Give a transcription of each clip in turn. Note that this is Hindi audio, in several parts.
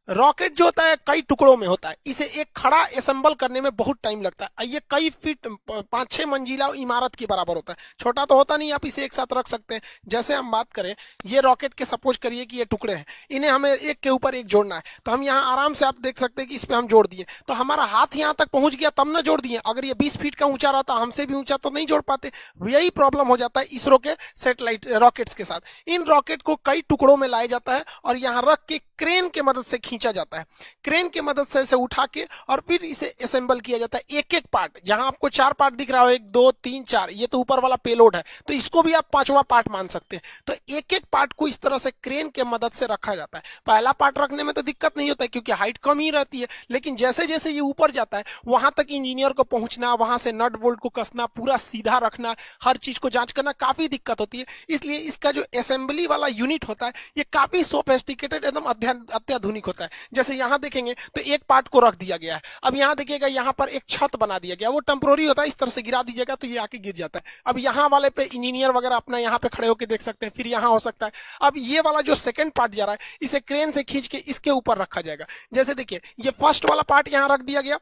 रॉकेट जो होता है कई टुकड़ों में होता है, इसे एक खड़ा असेंबल करने में बहुत टाइम लगता है। ये कई फीट 5-6 मंजिला इमारत के बराबर होता है, छोटा तो होता नहीं, आप इसे एक साथ रख सकते हैं। जैसे हम बात करें, ये रॉकेट के सपोज करिए कि ये टुकड़े हैं, इन्हें हमें एक के ऊपर एक जोड़ना है, तो हम यहाँ आराम से आप देख सकते हैं कि इस पे हम जोड़ दिए, तो हमारा हाथ यहाँ तक पहुंच गया तब ना जोड़ दिए। अगर ये 20 फीट का ऊंचा रहता, हमसे भी ऊंचा, तो नहीं जोड़ पाते। यही प्रॉब्लम हो जाता है इसरो के सैटेलाइट रॉकेट्स के साथ। इन रॉकेट को कई टुकड़ों में लाया जाता है और यहाँ रख के क्रेन के मदद से खींचा जाता है। क्रेन की मदद से इसे उठा के और फिर इसे असेंबल किया जाता है, एक एक पार्ट। जहां आपको 4 पार्ट दिख रहा हो, 1 2 3 4, ये तो ऊपर वाला पेलोड है, तो इसको भी आप 5वां पार्ट मान सकते हैं। तो एक एक पार्ट को इस तरह से क्रेन के मदद से रखा जाता है। पहला पार्ट रखने में तो दिक्कत नहीं होता है क्योंकि हाइट कम ही रहती है, लेकिन जैसे जैसे ये ऊपर जाता है वहां तक इंजीनियर को पहुंचना, वहां से नट बोल्ट को कसना, पूरा सीधा रखना, हर चीज को जांच करना काफी दिक्कत होती है। इसलिए इसका जो असेंबली वाला यूनिट होता है ये काफी सोफिस्टिकेटेड, एकदम अत्याधुनिक होता है। जैसे यहाँ देखेंगे तो एक पार्ट को रख दिया गया है। अब यहाँ देखिएगा, यहाँ पर एक छत बना दिया गया, वो टेम्पोररी होता है, इस तरह से गिरा दीजिएगा तो ये आके गिर जाता है। अब यहाँ वाले पे इंजीनियर वगैरह अपना यहाँ पे खड़े होकर देख सकते हैं, फिर यहाँ हो सकता है। अब ये वाला जो सेकंड पार्ट जा रहा है, इसे क्रेन से खींच के इसके ऊपर रखा जाएगा। जैसे देखिए, ये फर्स्ट वाला पार्ट यहाँ रख दिया गया,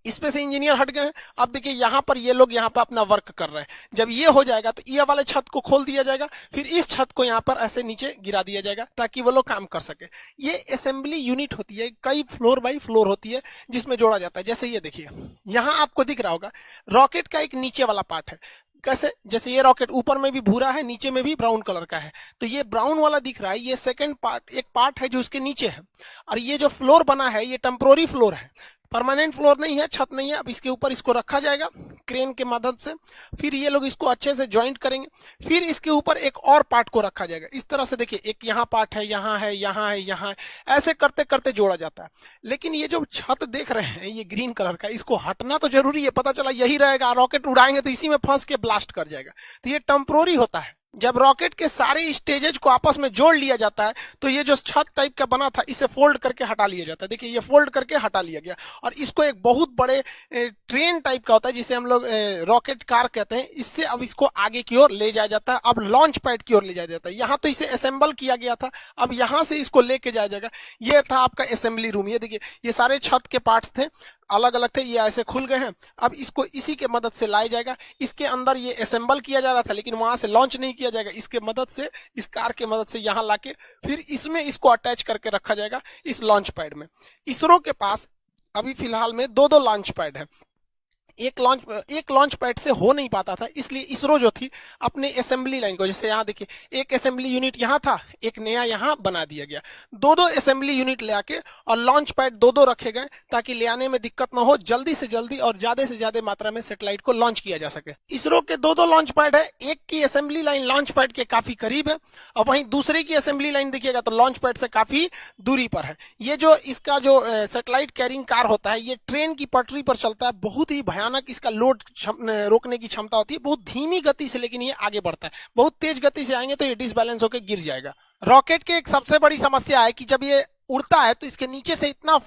इसमें से इंजीनियर हट गए हैं। अब देखिए यहाँ पर ये लोग यहाँ पर अपना वर्क कर रहे हैं। जब ये हो जाएगा तो ये वाले छत को खोल दिया जाएगा, फिर इस छत को यहाँ पर ऐसे नीचे गिरा दिया जाएगा ताकि वो लोग काम कर सके। ये असेंबली यूनिट होती है, कई फ्लोर बाई फ्लोर होती है जिसमें जोड़ा जाता है। जैसे ये देखिए, यहाँ आपको दिख रहा होगा रॉकेट का एक नीचे वाला पार्ट है। कैसे? जैसे ये रॉकेट ऊपर में भी भूरा है, नीचे में भी ब्राउन कलर का है, तो ये ब्राउन वाला दिख रहा है, ये सेकंड पार्ट, एक पार्ट है जो उसके नीचे है। और ये जो फ्लोर बना है ये टेम्पोररी फ्लोर है, परमानेंट फ्लोर नहीं है, छत नहीं है। अब इसके ऊपर इसको रखा जाएगा क्रेन के मदद से, फिर ये लोग इसको अच्छे से ज्वाइंट करेंगे, फिर इसके ऊपर एक और पार्ट को रखा जाएगा। इस तरह से देखिए, एक यहाँ पार्ट है, यहाँ है, यहाँ है, यहाँ है, ऐसे करते करते जोड़ा जाता है। लेकिन ये जो छत देख रहे हैं ये ग्रीन कलर का, इसको हटना तो जरूरी है, पता चला यही रहेगा, रॉकेट उड़ाएंगे तो इसी में फंस के ब्लास्ट कर जाएगा। तो ये टेम्पोररी होता है। जब रॉकेट के सारे स्टेजेज को आपस में जोड़ लिया जाता है तो ये जो छत टाइप का बना था इसे फोल्ड करके हटा लिया जाता है। देखिए, ये फोल्ड करके हटा लिया गया और इसको एक बहुत बड़े ट्रेन टाइप का होता है जिसे हम लोग रॉकेट कार कहते हैं, इससे अब इसको आगे की ओर ले जाया जाता है। अब लॉन्च पैड की ओर ले जाया जाता है। यहाँ तो इसे असेंबल किया गया था, अब यहाँ से इसको लेके जाया जाएगा। ये था आपका असेंबली रूम। ये देखिए, ये सारे छत के पार्ट्स थे, अलग अलग थे, ये ऐसे खुल गए हैं। अब इसको इसी के मदद से लाया जाएगा। इसके अंदर ये असेंबल किया जा रहा था लेकिन वहां से लॉन्च नहीं किया जाएगा, इसके मदद से, इस कार के मदद से यहाँ लाके फिर इसमें इसको अटैच करके रखा जाएगा इस लॉन्च पैड में। इसरो के पास अभी फिलहाल में 2-2 लॉन्च पैड है। एक लॉन्च पैड से हो नहीं पाता था, इसलिए इसरो जो थी अपने असेंबली लाइन को, जैसे यहाँ देखिए एक असेंबली यूनिट यहाँ था, एक नया यहाँ बना दिया गया, 2-2 असेंबली यूनिट ले आके और लॉन्च पैड 2-2 रखे गए ताकि ले आने में दिक्कत ना हो, जल्दी से जल्दी और ज्यादा से ज्यादा मात्रा में सैटेलाइट को लॉन्च किया जा सके। इसरो के 2-2 लॉन्च पैड है, एक की असेंबली लाइन लॉन्च पैड के काफी करीब है और वहीं दूसरे की असेंबली लाइन देखिएगा तो लॉन्च पैड से काफी दूरी पर है। ये जो इसका जो सैटेलाइट कैरिंग कार होता है ये ट्रेन की पटरी पर चलता है, बहुत ही भयानक इसका लोड रोकने की क्षमता होती है, बहुत धीमी गति से लेकिन ये आगे बढ़ता है। बहुत तेज गति से आएंगे तो ये डिसबैलेंस होकर गिर जाएगा। रॉकेट की एक सबसे बड़ी समस्या है कि जब ये उड़ता है तो इसके नीचे से इतना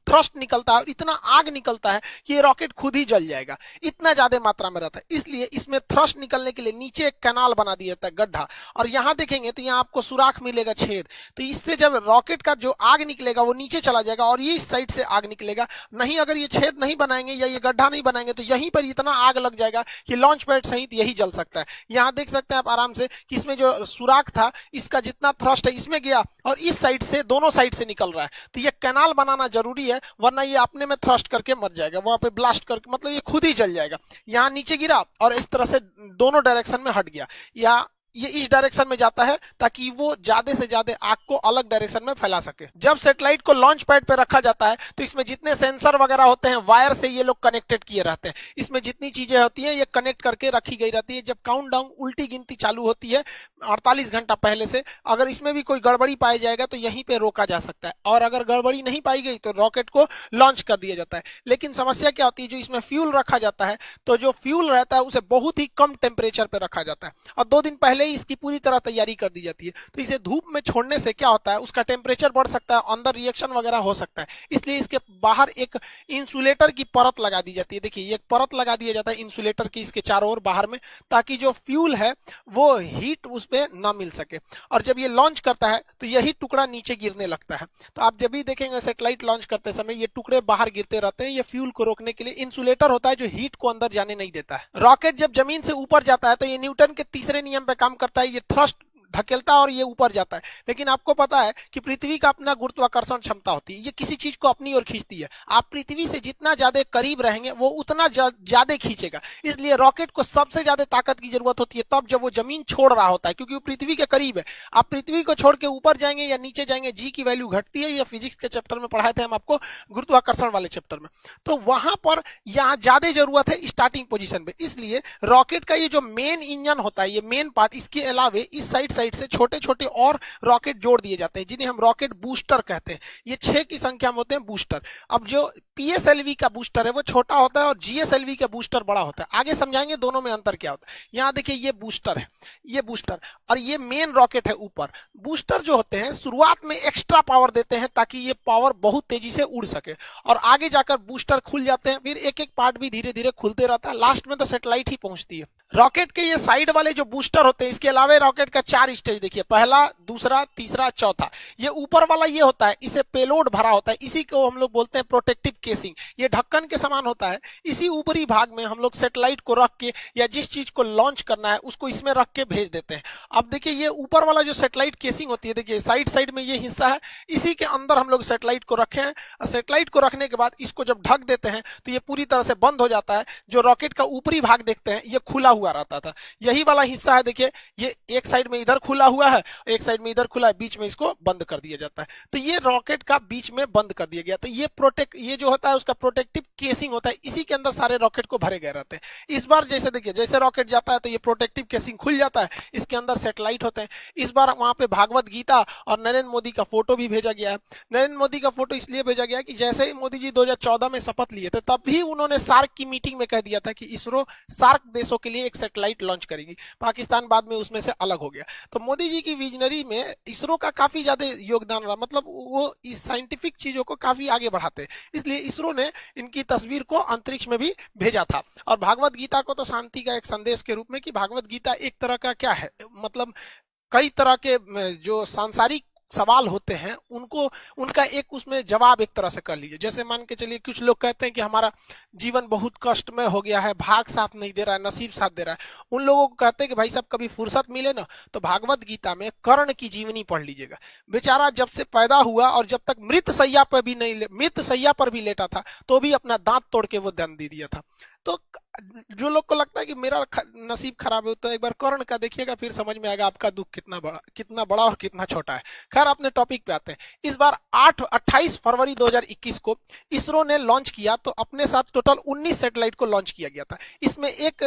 थ्रस्ट निकलता है और इतना आग निकलता है कि ये रॉकेट खुद ही जल जाएगा, इतना ज्यादा मात्रा में रहता है। इसलिए इसमें थ्रस्ट निकलने के लिए नीचे एक कैनाल बना दिया जाता है, गड्ढा, और यहाँ देखेंगे तो यहाँ आपको सुराख मिलेगा, छेद। तो इससे जब रॉकेट का जो आग निकलेगा वो नीचे चला जाएगा और ये इस साइड से आग निकलेगा। नहीं, अगर ये छेद नहीं बनाएंगे या ये गड्ढा नहीं बनाएंगे तो यहीं पर इतना आग लग जाएगा कि लॉन्च पैड सहित यही जल सकता है। यहाँ देख सकते हैं आप आराम से कि इसमें जो सुराख था इसका जितना थ्रस्ट है इसमें गया और इस साइड से, दोनों साइड से निकल रहा है। तो ये कैनाल बनाना जरूरी है वरना ये अपने में थ्रस्ट करके मर जाएगा, वहां पे ब्लास्ट करके, मतलब ये खुद ही जल जाएगा। यहाँ नीचे गिरा और इस तरह से दोनों डायरेक्शन में हट गया, या ये इस डायरेक्शन में जाता है ताकि वो ज्यादा से ज्यादा आग को अलग डायरेक्शन में फैला सके। जब सैटेलाइट को लॉन्च पैड पे रखा जाता है तो इसमें जितने सेंसर वगैरह होते हैं वायर से ये लोग कनेक्टेड किए रहते हैं। इसमें जितनी चीजें होती हैं ये कनेक्ट करके रखी गई रहती है। जब काउंटडाउन, उल्टी गिनती चालू होती है 48 घंटा पहले से, अगर इसमें भी कोई गड़बड़ी पाई जाएगा तो यहीं पे रोका जा सकता है, और अगर गड़बड़ी नहीं पाई गई तो रॉकेट को लॉन्च कर दिया जाता है। लेकिन समस्या क्या होती है, जो इसमें फ्यूल रखा जाता है तो जो फ्यूल रहता है उसे बहुत ही कम टेम्परेचर पे रखा जाता है। और 2 दिन पहले ही इसकी पूरी तरह तैयारी कर दी जाती है। तो इसे धूप में छोड़ने से क्या होता है, उसका टेम्परेचर बढ़ सकता है, अंदर रिएक्शन वगैरह हो सकता है, इसलिए इसके बाहर एक इंसुलेटर की परत लगा दी जाती है। देखिए एक परत लगा दिया जाता है इंसुलेटर की इसके चारों ओर बाहर में, ताकि जो फ्यूल है वो हीट उस पर ना मिल सके। और जब ये लॉन्च करता है तो यही टुकड़ा नीचे गिरने लगता है। तो आप जब भी देखेंगे सैटेलाइट लॉन्च करते समय ये टुकड़े बाहर गिरते रहते हैं, ये फ्यूल को रोकने के लिए इंसुलेटर होता है जो हीट को अंदर जाने नहीं देता है। रॉकेट जब जमीन से ऊपर जाता है तो ये न्यूटन के तीसरे नियम पे काम करता है, ये थ्रस्ट धकेलता है और ये ऊपर जाता है। लेकिन आपको पता है कि पृथ्वी का अपना गुरुत्वाकर्षण क्षमता होती है, ये किसी चीज को अपनी ओर खींचती है। आप पृथ्वी से जितना ज्यादा करीब रहेंगे वो उतना ज्यादा खींचेगा, इसलिए रॉकेट को सबसे ज्यादा ताकत की जरूरत होती है तब जब वो जमीन छोड़ रहा होता है, क्योंकि वो पृथ्वी के करीब है। आप पृथ्वी को छोड़ के ऊपर जाएंगे या नीचे जाएंगे, जी की वैल्यू घटती है। ये फिजिक्स के चैप्टर में पढ़ाए थे हम आपको, गुरुत्वाकर्षण वाले चैप्टर में। तो वहां पर यहाँ ज्यादा जरूरत है स्टार्टिंग पोजीशन पे, इसलिए रॉकेट का ये जो मेन इंजन होता है, ये मेन पार्ट, इसके अलावे इस साइड से छोटे छोटे और रॉकेट जोड़ दिए जाते हैं जिन्हें हम रॉकेट बूस्टर कहते हैं। ये 6 की संख्या में होते हैं बूस्टर। अब जो पीएसएलवी का बूस्टर है वो छोटा होता है और जीएसएलवी का बूस्टर बड़ा होता है। आगे समझाएंगे दोनों में अंतर क्या होता है। यहाँ देखिए ये बूस्टर है, ये बूस्टर, और ये मेन रॉकेट है ऊपर। बूस्टर जो होते हैं शुरुआत में एक्स्ट्रा पावर देते हैं ताकि ये पावर बहुत तेजी से उड़ सके, और आगे जाकर बूस्टर खुल जाते हैं, फिर एक एक पार्ट भी धीरे धीरे खुलते रहता है, लास्ट में तो सैटेलाइट ही पहुंचती है। रॉकेट के ये साइड वाले जो बूस्टर होते हैं, इसके अलावा रॉकेट का 4 स्टेज देखिए, पहला, दूसरा, तीसरा, चौथा। ये ऊपर वाला ये होता है, इसे पेलोड भरा होता है, इसी को हम लोग बोलते हैं प्रोटेक्टिव केसिंग। ये ढक्कन के समान होता है, इसी ऊपरी भाग में हम लोग सैटेलाइट को रख के या जिस चीज को लॉन्च करना है उसको इसमें रख के भेज देते हैं। अब देखिए ये ऊपर वाला जो सैटेलाइट केसिंग होती है, देखिए साइड साइड में ये हिस्सा है, इसी के अंदर हम लोग सैटेलाइट को रखे हैं। सैटेलाइट को रखने के बाद इसको जब ढक देते हैं तो ये पूरी तरह से बंद हो जाता है। जो रॉकेट का ऊपरी भाग देखते हैं ये खुला हुआ रहता था, यही वाला हिस्सा है, देखिए ये एक साइड में इधर खुला हुआ है, एक साइड में इधर खुला है, बीच में इसको बंद कर दिया जाता है। तो ये रॉकेट का बीच में बंद कर दिया गया। तो ये जो होता है उसका प्रोटेक्टिव केसिंग होता है, इसी के अंदर सारे रॉकेट को भरे गए रहते हैं। इस बार जैसे देखिए, जैसे रॉकेट जाता है तो ये प्रोटेक्टिव केसिंग खुल जाता है, इसके अंदर सैटेलाइट होते हैं। इस बार वहां पे भागवत गीता और नरेंद्र मोदी का फोटो भी भेजा गया है। नरेंद्र मोदी का फोटो इसलिए भेजा गया कि जैसे ही मोदी जी 2014 में शपथ लिए थे तब भी उन्होंने सार्क की मीटिंग में कह दिया था कि इसरो सार्क देशों के लिए एक सैटेलाइट लॉन्च करेगी। पाकिस्तान बाद में उसमें से अलग हो गया। तो मोदी जी की विजनरी में इसरो का काफी ज्यादा योगदान रहा, मतलब वो इस साइंटिफिक चीजों को काफी आगे बढ़ाते हैं, इसलिए इसरो ने इनकी तस्वीर को अंतरिक्ष में भी भेजा था। और भागवत गीता को तो शांति का एक संदेश के रूप में, कि भागवत गीता एक तरह का क्या है, मतलब कई तरह के जो सांसारिक सवाल होते हैं उनको, उनका एक उसमें जवाब एक तरह से कर लीजिए। जैसे मान के चलिए कुछ लोग कहते हैं कि हमारा जीवन बहुत कष्टमय हो गया है, भाग साथ नहीं दे रहा है, नसीब साथ दे रहा है। उन लोगों को कहते हैं कि भाई साहब कभी फुर्सत मिले ना तो भागवत गीता में कर्ण की जीवनी पढ़ लीजिएगा। बेचारा जब से पैदा हुआ और जब तक मृत सैया पर भी लेटा था तो भी अपना दांत तोड़ के वो दान दे दिया था। तो जो लोग को लगता है कि मेरा नसीब खराब है तो एक बार कर्ण का देखिएगा, फिर समझ में आएगा आपका दुख कितना बड़ा और कितना छोटा है। खैर अपने टॉपिक पे आते हैं। इस बार 28 फरवरी 2021 को इसरो ने लॉन्च किया, तो अपने साथ टोटल 19 सैटेलाइट को लॉन्च किया गया था। इसमें एक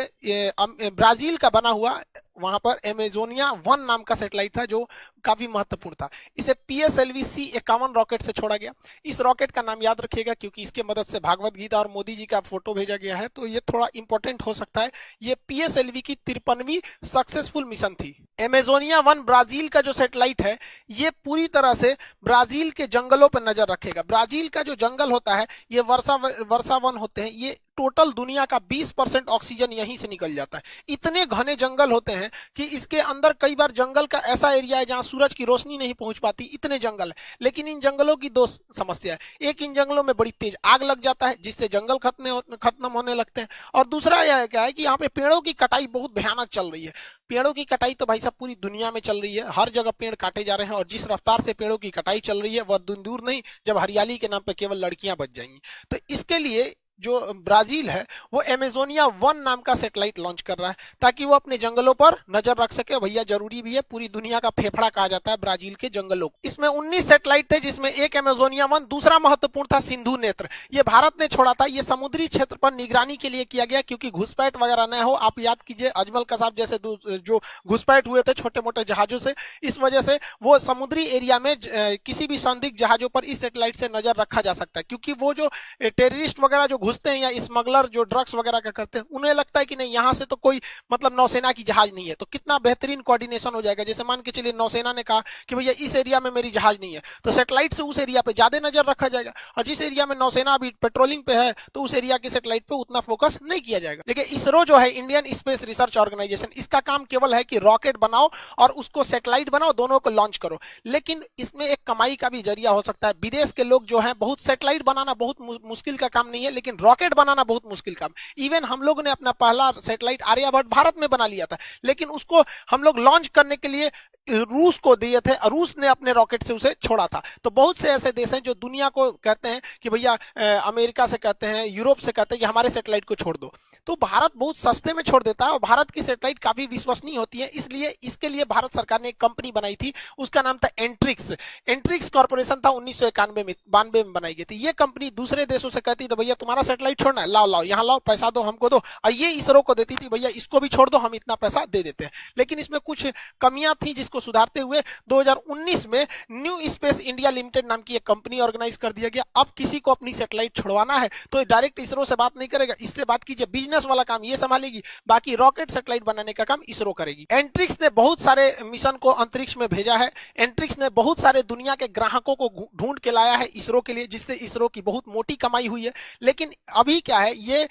ब्राजील का बना हुआ वहां पर एमेजोनिया 1 नाम का सैटेलाइट था जो काफी महत्वपूर्ण था। इसे PSLV C51 रॉकेट से छोड़ा गया। इस रॉकेट का नाम याद रखिएगा क्योंकि इसके मदद से भागवत गीता और मोदी जी का फोटो भेजा गया है, तो ये थोड़ा इंपॉर्टेंट हो सकता है। ये PSLV की 53वीं सक्सेसफुल मिशन थी। एमेजोनिया 1 ब्राजील का जो सैटेलाइट है ये पूरी तरह से ब्राजील के जंगलों पर नजर रखेगा। ब्राजील का जो जंगल होता है ये वर्षा वन होते हैं, ये टोटल दुनिया का 20% ऑक्सीजन यहीं से निकल जाता है। इतने घने जंगल होते हैं कि इसके अंदर कई बार जंगल का ऐसा एरिया है जहां सूरज की रोशनी नहीं पहुंच पाती, इतने जंगल है। लेकिन इन जंगलों की 2 समस्या है। एक, इन जंगलों में बड़ी तेज आग लग जाता है जिससे जंगल खत्म होने लगते हैं, और दूसरा यह क्या है कि यहाँ पे पेड़ों की कटाई बहुत भयानक चल रही है। पेड़ों की कटाई तो भाई साहब पूरी दुनिया में चल रही है, हर जगह पेड़ काटे जा रहे हैं, और जिस रफ्तार से पेड़ों की कटाई चल रही है वह दूर नहीं जब हरियाली के नाम पे केवल लड़कियां बच जाएंगी। तो इसके लिए जो ब्राजील है वो एमेजोनिया 1 नाम का सैटेलाइट लॉन्च कर रहा है ताकि वो अपने जंगलों पर नजर रख सके। भैया जरूरी भी है, पूरी दुनिया का फेफड़ा कहा जाता है ब्राजील के जंगलों को। इसमें 19 सैटेलाइट थे जिसमें एक एमेजोनिया 1, दूसरा महत्वपूर्ण था सिंधु नेत्र। ये भारत ने छोड़ा था। ये समुद्री क्षेत्र पर निगरानी के लिए किया गया क्योंकि घुसपैठ वगैरह न हो। आप याद कीजिए अजमल कसाब जैसे जो घुसपैठ हुए थे छोटे मोटे जहाजों से, इस वजह से वो समुद्री एरिया में किसी भी संदिग्ध जहाजों पर इस सैटेलाइट से नजर रखा जा सकता है, क्योंकि वो जो टेररिस्ट वगैरह जो घुसते हैं या स्मगलर जो ड्रग्स वगैरह का करते हैं, उन्हें लगता है कि नहीं यहाँ से तो कोई मतलब नौसेना की जहाज नहीं है, तो कितना बेहतरीन कोऑर्डिनेशन हो जाएगा। जैसे मान के चलिए नौसेना ने कहा कि भैया इस एरिया में मेरी जहाज नहीं है, तो सैटेलाइट से उस एरिया पे ज्यादा नजर रखा जाएगा, और जिस एरिया में नौसेना अभी पेट्रोलिंग पे है तो उस एरिया के सैटेलाइट पे उतना फोकस नहीं किया जाएगा। देखिए इसरो जो है, इंडियन स्पेस रिसर्च ऑर्गेनाइजेशन, इसका काम केवल है कि रॉकेट बनाओ और उसको सैटेलाइट बनाओ, दोनों को लॉन्च करो। लेकिन इसमें एक कमाई का भी जरिया हो सकता है। विदेश के लोग जो है, बहुत सैटेलाइट बनाना बहुत मुश्किल का काम नहीं है, लेकिन रॉकेट बनाना बहुत मुश्किल काम। इवन हम लोग ने अपना पहला सैटेलाइट आर्यभट्ट भारत में बना लिया था, लेकिन उसको हम लोग लॉन्च करने के लिए रूस को दिए थे, और रूस ने अपने रॉकेट से उसे छोड़ा था। तो बहुत से ऐसे देश हैं जो दुनिया को कहते हैं कि भैया अमेरिका से कहते हैं, यूरोप से कहते हैं कि हमारे सैटेलाइट को छोड़ दो, तो भारत बहुत सस्ते में छोड़ देता है, और भारत की सैटेलाइट काफी विश्वसनीय होती है। इसलिए इसके लिए भारत सरकार ने एक कंपनी बनाई थी, उसका नाम था एंट्रिक्स। एंट्रिक्स कॉर्पोरेशन था, 1991 में 92 में बनाई गई थी। ये कंपनी दूसरे देशों से कहती तो भैया तुम्हारा सैटेलाइट छोड़ना है, लाओ लाओ यहाँ लाओ, पैसा दो हमको दो, और ये इसरो को देती थी भैया इसको भी छोड़ दो, हम इतना पैसा दे देते हैं। लेकिन इसमें कुछ कमियां थी जिसको सुधारते हुए 2019 में न्यू स्पेस इंडिया लिमिटेड नाम की एक कंपनी ऑर्गेनाइज कर दिया गया। अब किसी को अपनी सैटेलाइट छुड़वाना है तो डायरेक्ट इसरो से बात नहीं करेगा, इससे बात कीजिए, बिजनेस वाला काम ये संभालेगी, बाकी रॉकेट सैटेलाइट बनाने का काम इसरो करेगी। एंट्रिक्स ने बहुत सारे मिशन को अंतरिक्ष में भेजा है। एंट्रिक्स ने बहुत सारे दुनिया के ग्राहकों को ढूंढ के लाया है इसरो के लिए, जिससे इसरो की बहुत मोटी कमाई हुई है। लेकिन अभी क्या है, ये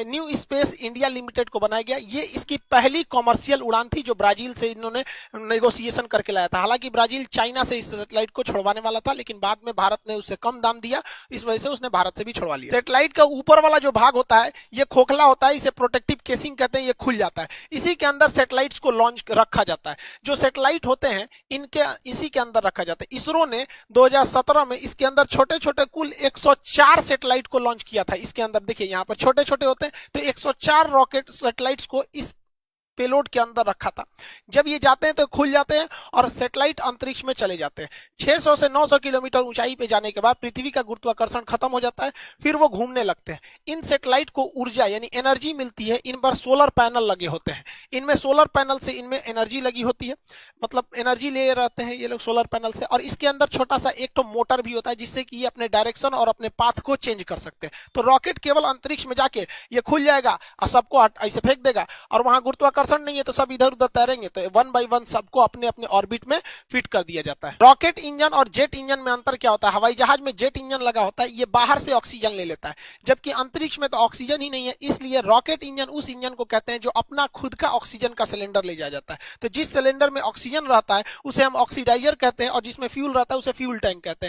न्यू स्पेस इंडिया लिमिटेड को बनाया गया, ये इसकी पहली कॉमर्शियल उड़ान थी जो ब्राजील से इन्होंने नेगोशिएशन करके लाया था। हालांकि ब्राजील चाइना से इस सैटेलाइट को छुड़वाने वाला था, लेकिन बाद में भारत ने उससे कम दाम दिया, इस वजह से उसने भारत से भी छुड़वा लिया। सैटेलाइट का ऊपर वाला जो भाग होता है ये खोखला होता है, इसे प्रोटेक्टिव केसिंग कहते हैं, ये खुल जाता है, इसी के अंदर सैटेलाइट्स को लॉन्च रखा जाता है। जो सैटेलाइट होते हैं इनके इसी के अंदर रखा जाता है। इसरो ने 2017 में इसके अंदर छोटे छोटे कुल 104 सैटेलाइट को लॉन्च किया था। इसके अंदर देखिए यहाँ पर छोटे छोटे होते हैं, तो 104 रॉकेट सैटेलाइट्स को इस पेलोड के अंदर रखा था। जब ये जाते हैं तो खुल जाते हैं और सैटेलाइट अंतरिक्ष में चले जाते हैं। 600 से 900 किलोमीटर ऊंचाई पे जाने के बाद पृथ्वी का गुरुत्वाकर्षण खत्म हो जाता है, फिर वो घूमने लगते हैं। इन सैटेलाइट को ऊर्जा यानी एनर्जी मिलती है, इन पर सोलर पैनल लगे होते हैं, इनमें सोलर पैनल से इनमें एनर्जी लगी होती है, मतलब एनर्जी ले रहते हैं ये लोग सोलर पैनल से। और इसके अंदर छोटा सा एक तो मोटर भी होता है जिससे कि ये अपने डायरेक्शन और अपने पाथ को चेंज कर सकते हैं। तो रॉकेट केवल अंतरिक्ष में जाके ये खुल जाएगा और सबको ऐसे फेंक देगा, और वहां गुरुत्वाकर्षण नहीं है तो सब इधर उधर तैरेंगे, तो 1 बाय 1 सबको अपने अपने ऑर्बिट में फिट कर दिया जाता है। रॉकेट इंजन और जेट इंजन में अंतर क्या होता है? हवाई जहाज में जेट इंजन लगा होता है, ये बाहर से ऑक्सीजन ले लेता है, जबकि अंतरिक्ष में तो ऑक्सीजन ही नहीं है, इसलिए रॉकेट इंजन उस इंजन को कहते हैं जो अपना खुद का ऑक्सीजन का सिलेंडर ले जाया जाता है। तो जिस सिलेंडर में ऑक्सीजन रहता है उसे हम ऑक्सीडाइजर कहते हैं, और जिसमें फ्यूल रहता है उसे फ्यूल टैंक कहते हैं।